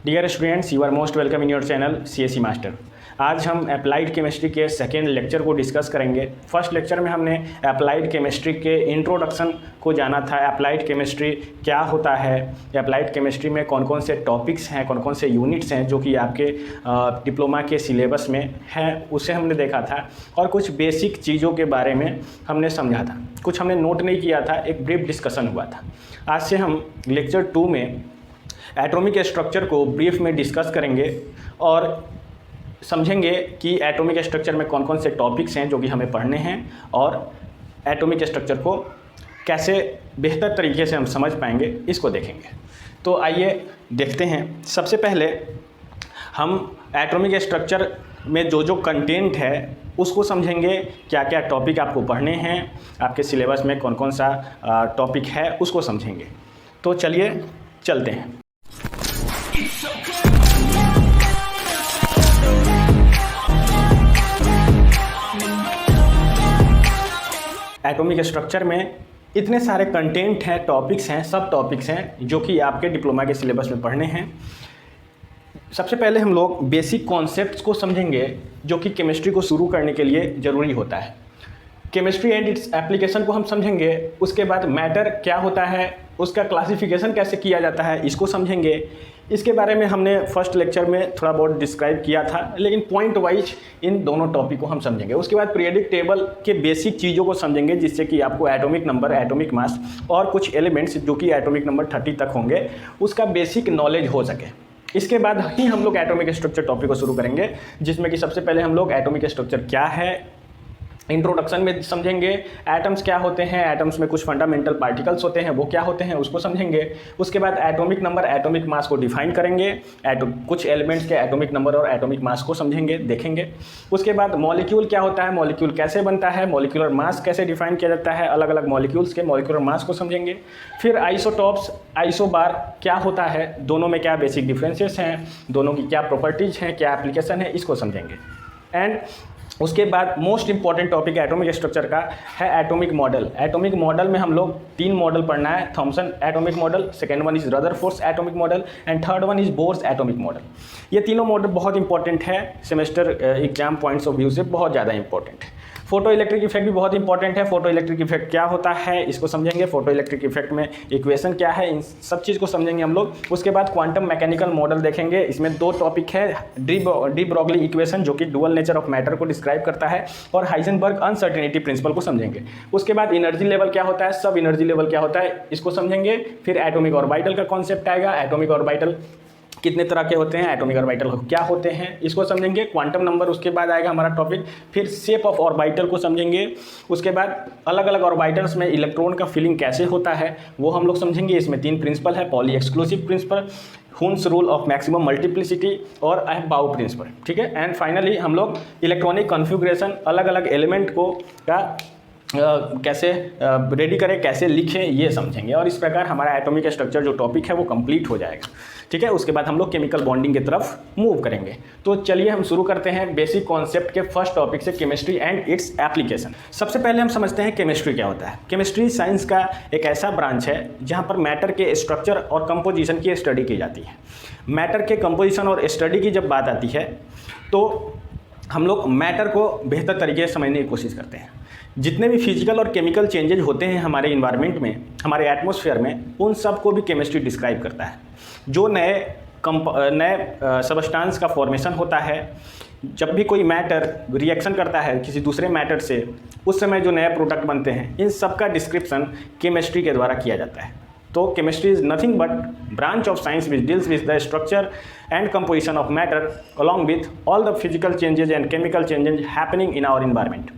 Dear students, you are most welcome in your channel CSE master. आज हम applied chemistry के second lecture को discuss करेंगे। First lecture में हमने अप्लाइड केमिस्ट्री के इंट्रोडक्शन को जाना था। अप्लाइड केमिस्ट्री क्या होता है, अप्लाइड केमिस्ट्री में कौन कौन से टॉपिक्स हैं, कौन कौन से यूनिट्स हैं जो कि आपके डिप्लोमा के सिलेबस में हैं, उसे हमने देखा था। और कुछ बेसिक चीज़ों के बारे में हमने समझा था, कुछ हमने नोट नहीं किया था, एक ब्रीफ डिस्कशन हुआ था। आज से हम लेक्चर 2 में एटॉमिक स्ट्रक्चर को ब्रीफ में डिस्कस करेंगे और समझेंगे कि एटॉमिक स्ट्रक्चर में कौन कौन से टॉपिक्स हैं जो कि हमें पढ़ने हैं और एटॉमिक स्ट्रक्चर को कैसे बेहतर तरीके से हम समझ पाएंगे, इसको देखेंगे। तो आइए देखते हैं। सबसे पहले हम एटॉमिक स्ट्रक्चर में जो जो कंटेंट है उसको समझेंगे, क्या क्या टॉपिक आपको पढ़ने हैं, आपके सिलेबस में कौन कौन सा टॉपिक है उसको समझेंगे। तो चलिए चलते हैं। एटॉमिक स्ट्रक्चर में इतने सारे कंटेंट हैं, टॉपिक्स हैं, सब टॉपिक्स हैं जो कि आपके डिप्लोमा के सिलेबस में पढ़ने हैं। सबसे पहले हम लोग बेसिक कॉन्सेप्ट्स को समझेंगे जो कि केमिस्ट्री को शुरू करने के लिए ज़रूरी होता है। केमिस्ट्री एंड इट्स एप्लीकेशन को हम समझेंगे। उसके बाद मैटर क्या होता है, उसका क्लासिफिकेशन कैसे किया जाता है, इसको समझेंगे। इसके बारे में हमने फर्स्ट लेक्चर में थोड़ा बहुत डिस्क्राइब किया था, लेकिन पॉइंट वाइज इन दोनों टॉपिक को हम समझेंगे। उसके बाद पीरियडिक टेबल के बेसिक चीज़ों को समझेंगे, जिससे कि आपको एटॉमिक नंबर, एटॉमिक मास और कुछ एलिमेंट्स जो कि एटॉमिक नंबर 30 तक होंगे उसका बेसिक नॉलेज हो सके। इसके बाद ही हम लोग एटॉमिक स्ट्रक्चर टॉपिक को शुरू करेंगे, जिसमें कि सबसे पहले हम लोग एटॉमिक स्ट्रक्चर क्या है इंट्रोडक्शन में समझेंगे। एटम्स क्या होते हैं, एटम्स में कुछ फंडामेंटल पार्टिकल्स होते हैं, वो क्या होते हैं उसको समझेंगे। उसके बाद एटॉमिक नंबर, एटॉमिक मास को डिफाइन करेंगे। कुछ एलिमेंट्स के एटॉमिक नंबर और एटॉमिक मास को समझेंगे, देखेंगे। उसके बाद मॉलिक्यूल क्या होता है, मॉलिक्यूल कैसे बनता है, मॉलिक्यूलर मास कैसे डिफाइन किया जाता है, अलग अलग मॉलिक्यूल्स के मॉलिक्यूलर मास को समझेंगे। फिर आइसोटॉप्स, आइसोबार क्या होता है, दोनों में क्या बेसिक डिफरेंसेस हैं, दोनों की क्या प्रॉपर्टीज हैं, क्या एप्लीकेशन है, इसको समझेंगे। एंड उसके बाद most important topic atomic structure का है एटॉमिक मॉडल। एटॉमिक मॉडल में हम लोग 3 मॉडल पढ़ना है। Thomson atomic model, second one is Rutherford atomic model and third one is Bohr's atomic model. ये तीनों मॉडल बहुत इंपॉर्टेंट है, semester exam points of view से बहुत ज़्यादा इंपॉर्टेंट है। फोटो इलेक्ट्रिक इफेक्ट भी बहुत इंपॉर्टेंट है। फोटो इलेक्ट्रिक इफेक्ट क्या होता है इसको समझेंगे। फोटो इलेक्ट्रिक इफेक्ट में इक्वेशन क्या है, इन सब चीज़ को समझेंगे हम लोग। उसके बाद क्वांटम मैकेनिकल मॉडल देखेंगे। इसमें 2 टॉपिक है, डी ब्रॉगली इक्वेशन जो कि डुअल नेचर ऑफ मैटर को डिस्क्राइब करता है, और हाइजेनबर्ग अनसर्टेनिटी प्रिंसिपल को समझेंगे। उसके बाद एनर्जी लेवल क्या होता है, सब एनर्जी लेवल क्या होता है इसको समझेंगे। फिर एटॉमिक ऑर्बिटल का कॉन्सेप्ट आएगा, एटॉमिक ऑर्बिटल कितने तरह के होते हैं, एटॉमिक ऑर्बिटल क्या होते हैं इसको समझेंगे। क्वांटम नंबर उसके बाद आएगा हमारा टॉपिक। फिर शेप ऑफ ऑर्बिटल को समझेंगे। उसके बाद अलग अलग ऑर्बिटल्स में इलेक्ट्रॉन का फिलिंग कैसे होता है वो हम लोग समझेंगे। इसमें 3 प्रिंसिपल है, Pauli exclusive principle, Hund's rule of maximum multiplicity और अहबाउ प्रिंसिपल। ठीक है। एंड फाइनली हम लोग इलेक्ट्रॉनिक कॉन्फ़िगरेशन, अलग अलग एलिमेंट को का कैसे रेडी करें, कैसे लिखें, ये समझेंगे। और इस प्रकार हमारा एटॉमिक स्ट्रक्चर जो टॉपिक है वो कंप्लीट हो जाएगा। ठीक है। उसके बाद हम लोग केमिकल बॉन्डिंग की तरफ मूव करेंगे। तो चलिए हम शुरू करते हैं बेसिक कॉन्सेप्ट के फर्स्ट टॉपिक से, केमिस्ट्री एंड इट्स एप्लीकेशन। सबसे पहले हम समझते हैं केमिस्ट्री क्या होता है। केमिस्ट्री साइंस का एक ऐसा ब्रांच है जहाँ पर मैटर के स्ट्रक्चर और कंपोजिशन की स्टडी की जाती है। मैटर के कंपोजिशन और स्टडी की जब बात आती है तो हम लोग मैटर को बेहतर तरीके से समझने की कोशिश करते हैं। जितने भी फिजिकल और केमिकल चेंजेज होते हैं हमारे इन्वायरमेंट में, हमारे एटमॉस्फेयर में, उन सब को भी केमिस्ट्री डिस्क्राइब करता है। जो नए सबस्टांस का फॉर्मेशन होता है, जब भी कोई मैटर रिएक्शन करता है किसी दूसरे मैटर से, उस समय जो नए प्रोडक्ट बनते हैं, इन सब का डिस्क्रिप्शन केमिस्ट्री के द्वारा किया जाता है। तो chemistry is nothing but branch of science which deals with the structure and composition of matter along with all the physical changes and chemical changes happening in our environment.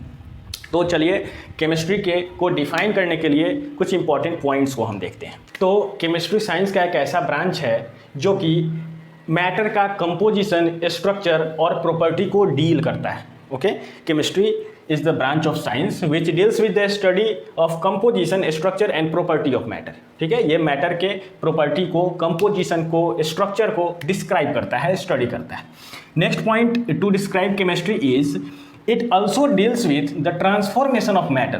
तो चलिए chemistry को define करने के लिए कुछ important points को हम देखते हैं। तो केमिस्ट्री साइंस का एक ऐसा ब्रांच है जो कि मैटर का कंपोजिशन, स्ट्रक्चर और प्रॉपर्टी को डील करता है। Okay. Chemistry is the branch of science which deals with the study of composition, structure and property of matter. ठीक है। ये मैटर के प्रॉपर्टी को, कंपोजिशन को, स्ट्रक्चर को डिस्क्राइब करता है, स्टडी करता है। Next point two describe chemistry is it also deals with the transformation of matter,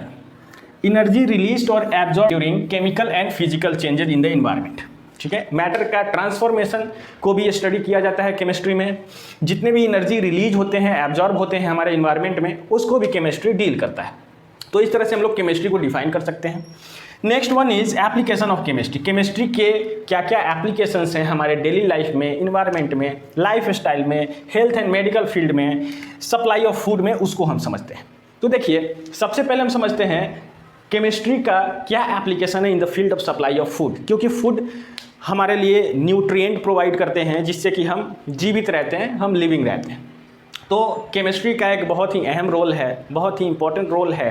energy released or absorbed during chemical and physical changes in the environment. ठीक है। Matter का transformation को भी स्टडी किया जाता है केमिस्ट्री में। जितने भी एनर्जी रिलीज होते हैं, एब्जॉर्ब होते हैं हमारे इन्वायरमेंट में, उसको भी केमिस्ट्री डील करता है। तो इस तरह से हम लोग केमिस्ट्री को डिफाइन कर सकते हैं। Next one is application of chemistry. Chemistry के क्या क्या एप्लीकेशंस हैं हमारे डेली लाइफ में, इन्वायरमेंट में, लाइफ स्टाइल में, हेल्थ एंड मेडिकल फील्ड में, सप्लाई ऑफ फूड में, उसको हम समझते हैं। तो देखिए, सबसे पहले हम समझते हैं केमिस्ट्री का क्या एप्लीकेशन है in the field of supply of food. क्योंकि फूड हमारे लिए न्यूट्रिएंट प्रोवाइड करते हैं जिससे कि हम जीवित रहते हैं, हम लिविंग रहते हैं। तो केमिस्ट्री का एक बहुत ही अहम रोल है, बहुत ही इंपॉर्टेंट रोल है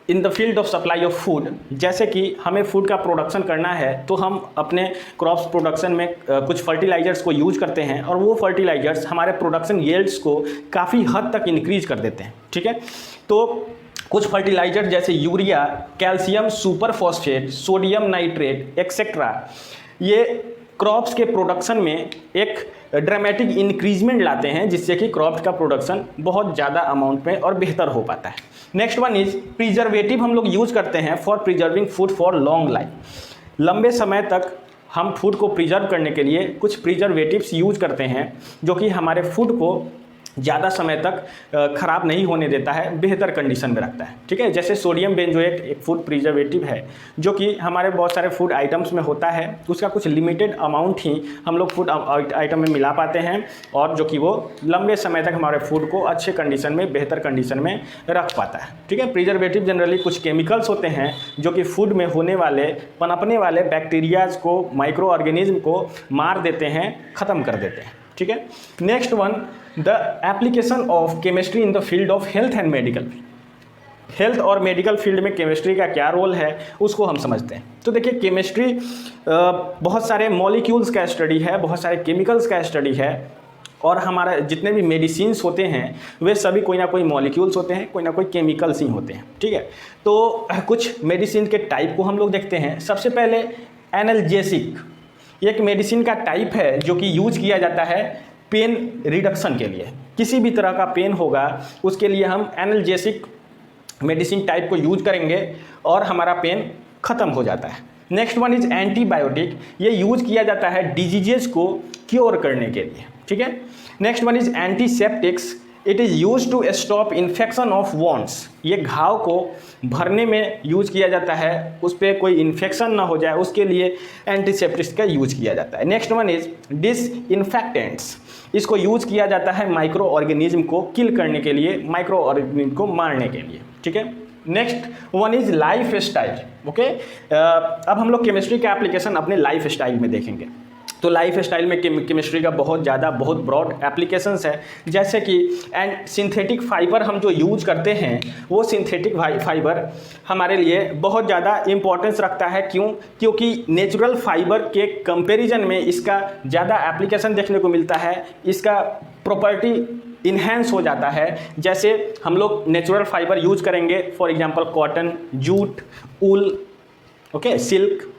in the field of supply of food. जैसे कि हमें फूड का प्रोडक्शन करना है तो हम अपने क्रॉप्स प्रोडक्शन में कुछ फर्टिलाइजर्स को यूज करते हैं और वो फर्टिलाइजर्स हमारे प्रोडक्शन यील्ड्स को काफ़ी हद तक इंक्रीज कर देते हैं। ठीक है। तो कुछ फर्टिलाइजर जैसे urea, calcium super phosphate, sodium nitrate etcetera, ये क्रॉप्स के प्रोडक्शन में एक ड्रामेटिक इंक्रीजमेंट लाते हैं जिससे कि क्रॉप्स का प्रोडक्शन बहुत ज़्यादा अमाउंट में और बेहतर हो पाता है। Next one is preservative. हम लोग यूज़ करते हैं for preserving food for long life. लंबे समय तक हम फूड को प्रिजर्व करने के लिए कुछ प्रिजर्वेटिव्स यूज करते हैं जो कि हमारे फूड को ज़्यादा समय तक ख़राब नहीं होने देता है, बेहतर कंडीशन में रखता है। ठीक है। जैसे सोडियम बेंजोएट एक फूड प्रिजर्वेटिव है जो कि हमारे बहुत सारे फूड आइटम्स में होता है। उसका कुछ लिमिटेड अमाउंट ही हम लोग फूड आइटम में मिला पाते हैं और जो कि वो लंबे समय तक हमारे फूड को अच्छे कंडीशन में, बेहतर कंडीशन में रख पाता है। ठीक है। प्रिजर्वेटिव जनरली कुछ केमिकल्स होते हैं जो कि फूड में होने वाले, पनपने वाले बैक्टीरियाज को, माइक्रो ऑर्गेनिज्म को मार देते हैं, ख़त्म कर देते हैं। ठीक है। Next one, the application of chemistry in the field of health and medical. Health और मेडिकल फील्ड में केमिस्ट्री का क्या रोल है उसको हम समझते हैं। तो देखिए, केमिस्ट्री बहुत सारे मॉलिक्यूल्स का स्टडी है, बहुत सारे केमिकल्स का स्टडी है और हमारा जितने भी मेडिसिन्स होते हैं वे सभी कोई ना कोई मॉलिक्यूल्स होते हैं, कोई ना कोई केमिकल्स ही होते हैं। ठीक है। तो कुछ मेडिसिन के टाइप को हम लोग देखते हैं। सबसे पहले एनाल्जेसिक, एक मेडिसिन का टाइप है जो कि यूज किया जाता है पेन रिडक्शन के लिए। किसी भी तरह का पेन होगा उसके लिए हम एनाल्जेसिक मेडिसिन टाइप को यूज करेंगे और हमारा पेन ख़त्म हो जाता है। Next one is antibiotic. ये यूज किया जाता है डिजीजेस को क्योर करने के लिए। ठीक है। Next one is antiseptics. It is use to stop infection of wounds. ये घाव को भरने में यूज किया जाता है, उस पर कोई इन्फेक्शन ना हो जाए उसके लिए एंटीसेप्टिक्स का यूज किया जाता है। Next one is disinfectants. इसको यूज किया जाता है माइक्रो ऑर्गेनिज्म को किल करने के लिए, माइक्रो ऑर्गेनिज्म को मारने के लिए। ठीक है। Next one is life style. Okay, अब हम लोग केमिस्ट्री का एप्लीकेशन अपने लाइफ स्टाइल में देखेंगे। तो लाइफ स्टाइल में केमिस्ट्री का बहुत ब्रॉड एप्लीकेशंस है। जैसे कि एंड सिंथेटिक फाइबर हम जो यूज करते हैं वो सिंथेटिक फाइबर हमारे लिए बहुत ज़्यादा इम्पोर्टेंस रखता है। क्यों? क्योंकि नेचुरल फाइबर के कंपैरिजन में इसका ज़्यादा एप्लीकेशन देखने को मिलता है, इसका प्रॉपर्टी इन्हेंस हो जाता है। जैसे हम लोग नेचुरल फाइबर यूज करेंगे, for example cotton, jute, wool, okay, silk,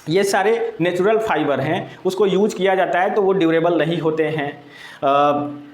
ये सारे नेचुरल फाइबर हैं, उसको यूज किया जाता है तो वो ड्यूरेबल नहीं होते हैं,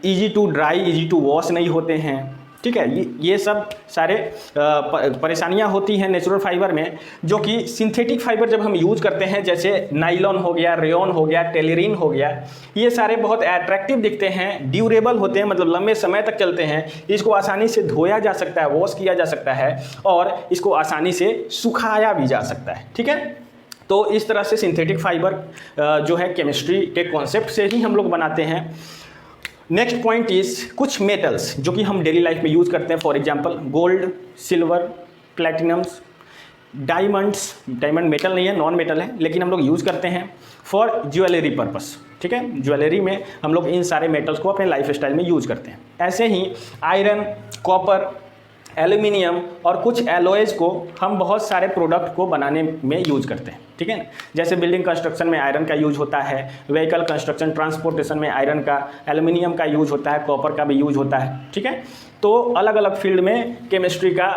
easy to dry, easy to wash नहीं होते हैं। ठीक है। ये सब सारे परेशानियां होती हैं नेचुरल फाइबर में, जो कि सिंथेटिक फाइबर जब हम यूज करते हैं, जैसे नाइलॉन हो गया, रेयॉन हो गया, टेलरिन हो गया, ये सारे बहुत अट्रैक्टिव दिखते हैं, ड्यूरेबल होते हैं, मतलब लंबे समय तक चलते हैं। इसको आसानी से धोया जा सकता है, वॉश किया जा सकता है और इसको आसानी से सुखाया भी जा सकता है। ठीक है। तो इस तरह से सिंथेटिक फाइबर जो है केमिस्ट्री के कॉन्सेप्ट से ही हम लोग बनाते हैं। नेक्स्ट पॉइंट इज कुछ मेटल्स जो कि हम डेली लाइफ में यूज करते हैं, for example gold, silver, platinums, diamonds. Diamond metal नहीं है, नॉन मेटल है, लेकिन हम लोग यूज करते हैं फॉर ज्वेलरी पर्पस। ठीक है। ज्वेलरी में हम लोग इन सारे मेटल्स को अपने लाइफ स्टाइल में यूज करते हैं। ऐसे ही आयरन, कॉपर, एल्यूमिनियम और कुछ एलॉयज़ को हम बहुत सारे प्रोडक्ट को बनाने में यूज करते हैं। ठीक है। जैसे बिल्डिंग कंस्ट्रक्शन में आयरन का यूज होता है, व्हीकल कंस्ट्रक्शन, ट्रांसपोर्टेशन में आयरन का, एल्यूमिनियम का यूज होता है, कॉपर का भी यूज होता है। ठीक है। तो अलग अलग फील्ड में केमिस्ट्री का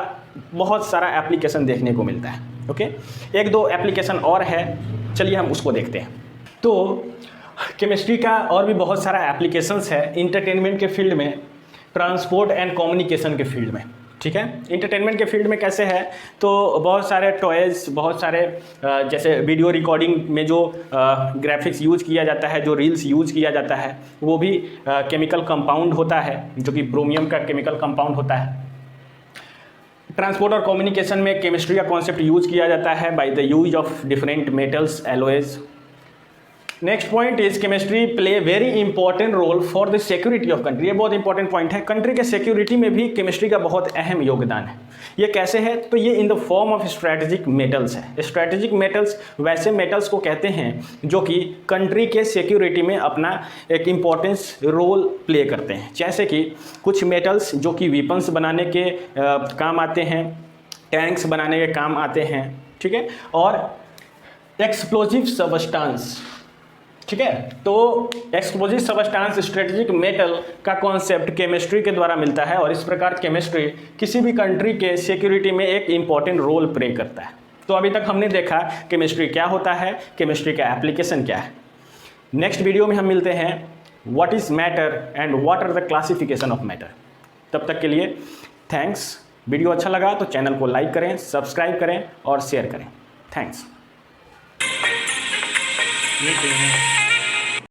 बहुत सारा एप्लीकेशन देखने को मिलता है। ओके, एक दो एप्लीकेशन और है, चलिए हम उसको देखते हैं। तो केमिस्ट्री का और भी बहुत सारा एप्लीकेशंस है इंटरटेनमेंट के फील्ड में, ट्रांसपोर्ट एंड कम्युनिकेशन के फील्ड में। ठीक है। इंटरटेनमेंट के फील्ड में कैसे है, तो बहुत सारे टॉयज़, बहुत सारे जैसे वीडियो रिकॉर्डिंग में जो ग्राफिक्स यूज किया जाता है, जो रील्स यूज किया जाता है, वो भी केमिकल कंपाउंड होता है, जो कि ब्रोमियम का केमिकल कंपाउंड होता है। ट्रांसपोर्ट और कम्युनिकेशन में केमिस्ट्री का कॉन्सेप्ट यूज किया जाता है by the use of different metals, alloys. Next point is chemistry play very important role for the security of country. ये बहुत इंपॉर्टेंट पॉइंट है। कंट्री के सिक्योरिटी में भी केमिस्ट्री का बहुत अहम योगदान है। ये कैसे है, तो ये in the form of strategic metals है। स्ट्रेटेजिक मेटल्स वैसे मेटल्स को कहते हैं जो कि कंट्री के सिक्योरिटी में अपना एक इम्पॉर्टेंस रोल प्ले करते हैं। जैसे कि कुछ मेटल्स जो कि वेपन्स बनाने के काम आते हैं, टैंक्स बनाने के काम आते हैं, ठीक है, और एक्सप्लोजिव सबस्टांस, ठीक है। तो एक्सप्लोजिव सबस्टांस स्ट्रेटेजिक मेटल का कॉन्सेप्ट केमिस्ट्री के द्वारा मिलता है, और इस प्रकार केमिस्ट्री किसी भी कंट्री के सिक्योरिटी में एक इंपॉर्टेंट रोल प्ले करता है। तो अभी तक हमने देखा केमिस्ट्री क्या होता है, केमिस्ट्री का एप्लीकेशन क्या है। नेक्स्ट वीडियो में हम मिलते हैं what is matter and what are the classification of matter. तब तक के लिए थैंक्स। वीडियो अच्छा लगा तो चैनल को लाइक करें, सब्सक्राइब करें और शेयर करें। थैंक्स।